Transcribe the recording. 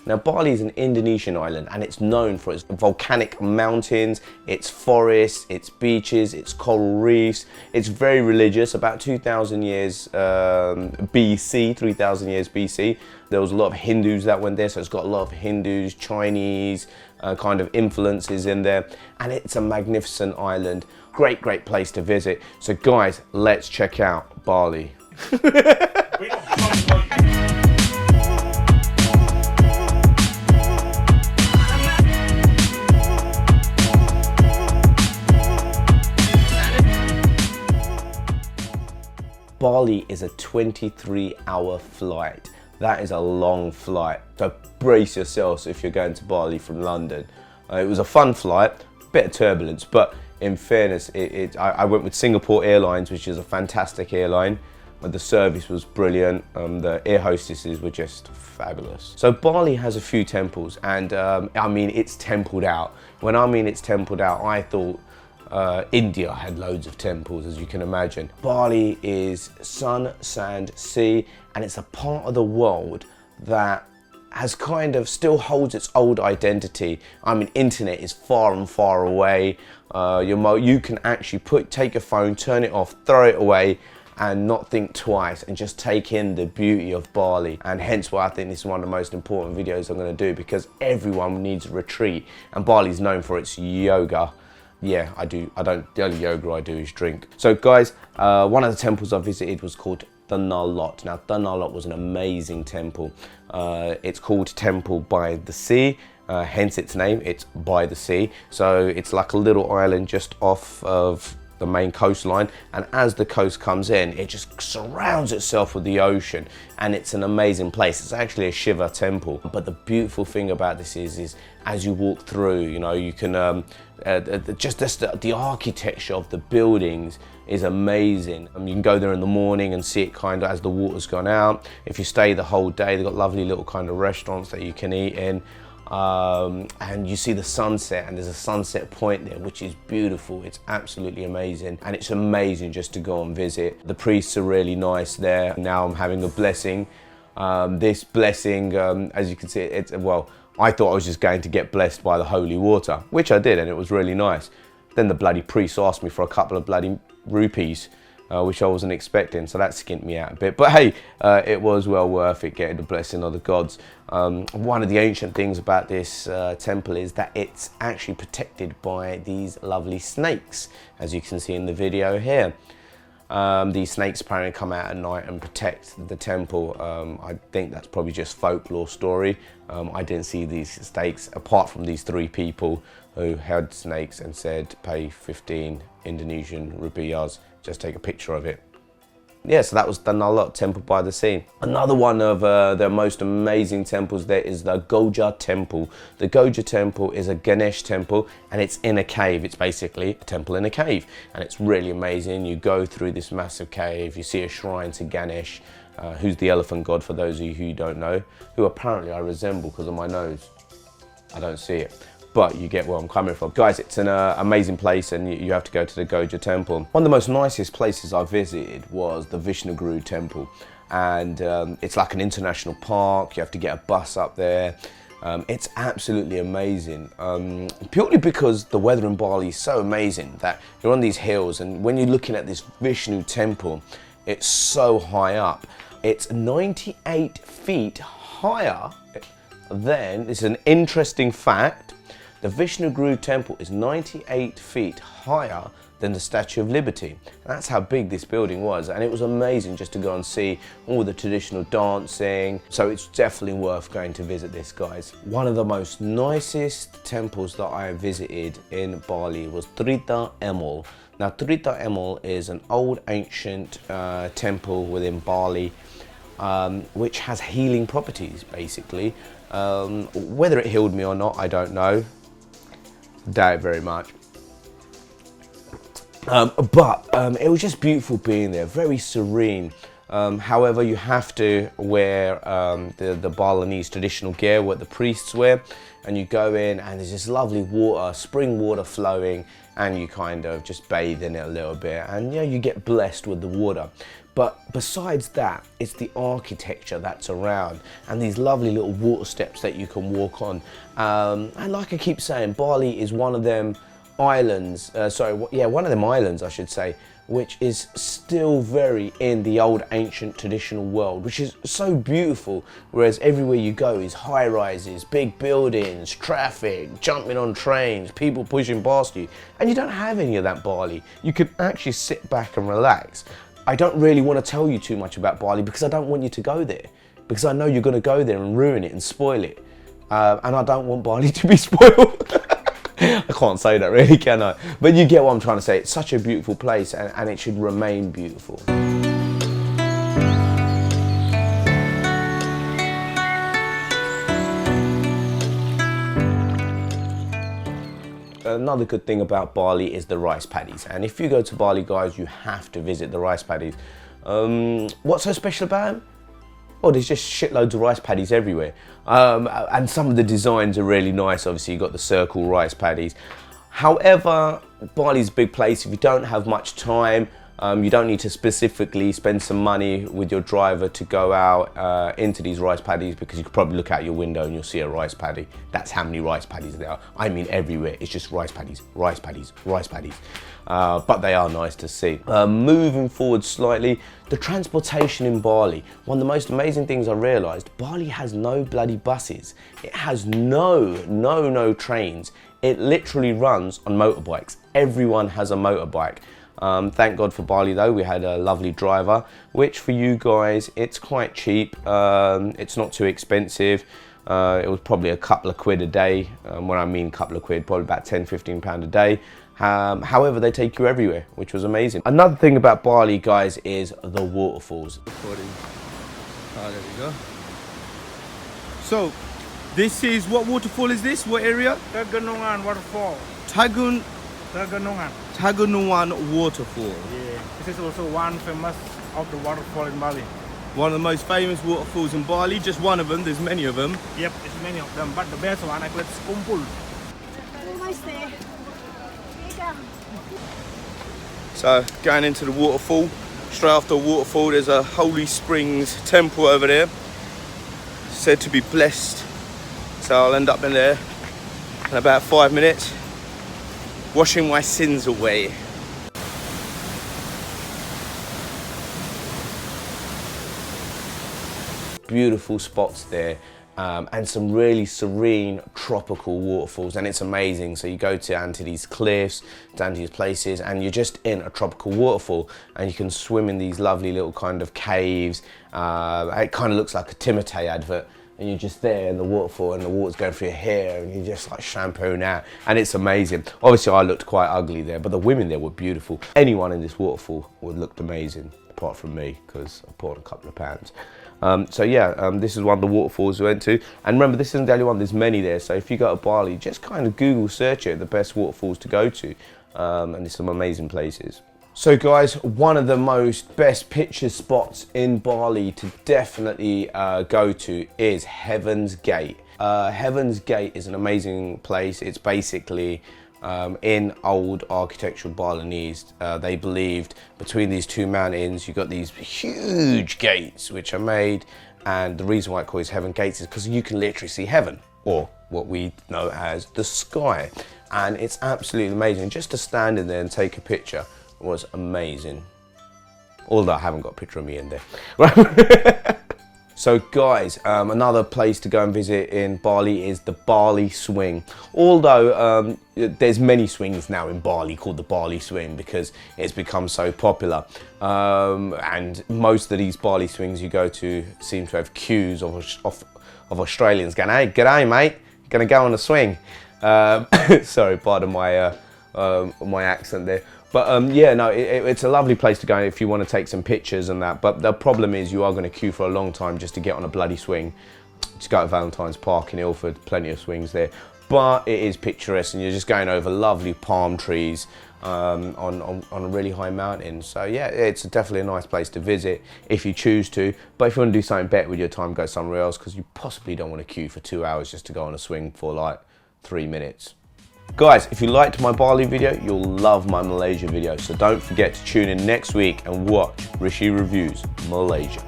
Now, Bali is an Indonesian island and it's known for its volcanic mountains, its forests, its beaches, its coral reefs. It's very religious. About 2,000 years BC, 3,000 years BC, there was a lot of Hindus that went there, so it's got a lot of Hindus, Chinese kind of influences in there, and it's a magnificent island. Great place to visit. So guys, let's check out Bali. Bali is a 23-hour flight. That is a long flight, so brace yourselves if you're going to Bali from London. It was a fun flight, bit of turbulence, but in fairness, I went with Singapore Airlines, which is a fantastic airline. The service was brilliant, the air hostesses were just fabulous. So Bali has a few temples, and I mean, it's templed out. When I mean it's templed out, I thought India had loads of temples, as you can imagine. Bali is sun, sand, sea, and it's a part of the world that has kind of still holds its old identity. I mean, internet is far and far away. You can actually take your phone, turn it off, throw it away, and not think twice and just take in the beauty of Bali. And hence why I think this is one of the most important videos I'm going to do, because everyone needs a retreat, and Bali is known for its yoga. Yeah, the only yoga I do is drink. So guys, one of the temples I visited was called Lot. Now, Lot was an amazing temple. It's called Temple by the Sea, hence its name, it's by the sea. So it's like a little island just off of the main coastline, and as the coast comes in, it just surrounds itself with the ocean, and it's an amazing place. It's actually a Shiva temple, but the beautiful thing about this is as you walk through, you know, you can the architecture of the buildings is amazing. You can go there in the morning and see it kind of as the water's gone out. If you stay the whole day, they've got lovely little kind of restaurants that you can eat in. And you see the sunset, and there's a sunset point there which is beautiful. It's absolutely amazing, and it's amazing just to go and visit. The priests are really nice there. Now I'm having a blessing. This blessing, as you can see, well, I thought I was just going to get blessed by the holy water, which I did, and it was really nice. Then the bloody priest asked me for a couple of bloody rupees, which I wasn't expecting, so that skint me out a bit. But hey, it was well worth it, getting the blessing of the gods. One of the ancient things about this temple is that it's actually protected by these lovely snakes, as you can see in the video here. These snakes apparently come out at night and protect the temple. I think that's probably just folklore story. I didn't see these snakes, apart from these three people who held snakes and said, pay 15 Indonesian rupiahs, just take a picture of it. Yeah, so that was the Lot, Temple by the Sea. Another one of the most amazing temples there is the Goja Temple. The Goja Temple is a Ganesh temple, and it's in a cave. It's basically a temple in a cave, and it's really amazing. You go through this massive cave, you see a shrine to Ganesh, who's the elephant god for those of you who don't know, who apparently I resemble because of my nose. I don't see it, but you get where I'm coming from. Guys, it's an amazing place, and you have to go to the Goja Temple. One of the most nicest places I visited was the Vishnu Temple, and it's like an international park. You have to get a bus up there. It's absolutely amazing, purely because the weather in Bali is so amazing that you're on these hills, and when you're looking at this Vishnu temple, it's so high up. It's 98 feet higher than, this is an interesting fact, the Vishnu temple is 98 feet higher than the Statue of Liberty. That's how big this building was, and it was amazing just to go and see all the traditional dancing. So it's definitely worth going to visit this, guys. One of the most nicest temples that I visited in Bali was Trita Emol. Now, Trita Emol is an old ancient temple within Bali, which has healing properties, basically. Whether it healed me or not, I don't know. Doubt it very much. But it was just beautiful being there, very serene. However, you have to wear the Balinese traditional gear, what the priests wear, and you go in and there's this lovely water, spring water flowing, and you kind of just bathe in it a little bit, and yeah, you get blessed with the water. But besides that, it's the architecture that's around and these lovely little water steps that you can walk on. And like I keep saying, Bali is one of them islands, one of them islands I should say, which is still very in the old ancient traditional world, which is so beautiful, whereas everywhere you go is high rises, big buildings, traffic, jumping on trains, people pushing past you, and you don't have any of that Bali. You can actually sit back and relax. I don't really want to tell you too much about Bali because I don't want you to go there, because I know you're going to go there and ruin it and spoil it, and I don't want Bali to be spoiled. I can't say that really, can I? But you get what I'm trying to say. It's such a beautiful place, and it should remain beautiful. Another good thing about Bali is the rice paddies, and if you go to Bali, guys, you have to visit the rice paddies. What's so special about them? Well, there's just shitloads of rice paddies everywhere, and some of the designs are really nice. Obviously, you've got the circle rice paddies. However, Bali's a big place. If you don't have much time, you don't need to specifically spend some money with your driver to go out into these rice paddies, because you could probably look out your window and you'll see a rice paddy. That's how many rice paddies there are. I mean everywhere. It's just rice paddies, rice paddies, rice paddies. But they are nice to see. Moving forward slightly, the transportation in Bali. One of the most amazing things I realised, Bali has no bloody buses. It has no trains. It literally runs on motorbikes. Everyone has a motorbike. Thank God for Bali though, we had a lovely driver, which for you guys, it's quite cheap. It's not too expensive. It was probably a couple of quid a day. When I mean couple of quid, probably about 10–15 pound a day. However, they take you everywhere, which was amazing. Another thing about Bali, guys, is the waterfalls. There we go. So, this is, what waterfall is this? What area? Tagunungan waterfall. Tagunungan waterfall. Yeah, this is also one famous of the waterfall in Bali. One of the most famous waterfalls in Bali. Just one of them. There's many of them. Yep, it's many of them, but the best one I call it Kumpul. So going into the waterfall, straight after the waterfall there's a Holy Springs temple over there, said to be blessed, so I'll end up in there in about 5 minutes, washing my sins away. Beautiful spots there. And some really serene tropical waterfalls, and it's amazing. So you go down to these cliffs, down to these places, and you're just in a tropical waterfall, and you can swim in these lovely little kind of caves. It kind of looks like a Timotei advert, and you're just there in the waterfall, and the water's going through your hair, and you're just like shampooing out, and it's amazing. Obviously I looked quite ugly there, but the women there were beautiful. Anyone in this waterfall would look amazing, apart from me, because I put on a couple of pounds. This is one of the waterfalls we went to, and remember, this isn't the only one, there's many there. So if you go to Bali, just kind of Google search it, the best waterfalls to go to, and there's some amazing places. So guys, one of the best picture spots in Bali to definitely go to is Heaven's Gate. Heaven's Gate is an amazing place. It's basically in old architectural Balinese, they believed between these two mountains you got these huge gates which are made, and the reason why it calls Heaven Gates is because you can literally see heaven, or what we know as the sky, and it's absolutely amazing. Just to stand in there and take a picture was amazing, although I haven't got a picture of me in there. So guys, another place to go and visit in Bali is the Bali Swing. Although there's many swings now in Bali called the Bali Swing because it's become so popular. And most of these Bali swings you go to seem to have queues of Australians going, "Hey, g'day mate, gonna go on a swing." Sorry, pardon my my accent there. But it's a lovely place to go if you want to take some pictures and that. But the problem is you are going to queue for a long time just to get on a bloody swing. Just go to Valentine's Park in Ilford, plenty of swings there. But it is picturesque, and you're just going over lovely palm trees. on a really high mountain. So yeah, it's definitely a nice place to visit if you choose to. But if you want to do something better with your time, go somewhere else, because you possibly don't want to queue for 2 hours just to go on a swing for like 3 minutes. Guys, if you liked my Bali video, you'll love my Malaysia video. So don't forget to tune in next week and watch Rishi Reviews Malaysia.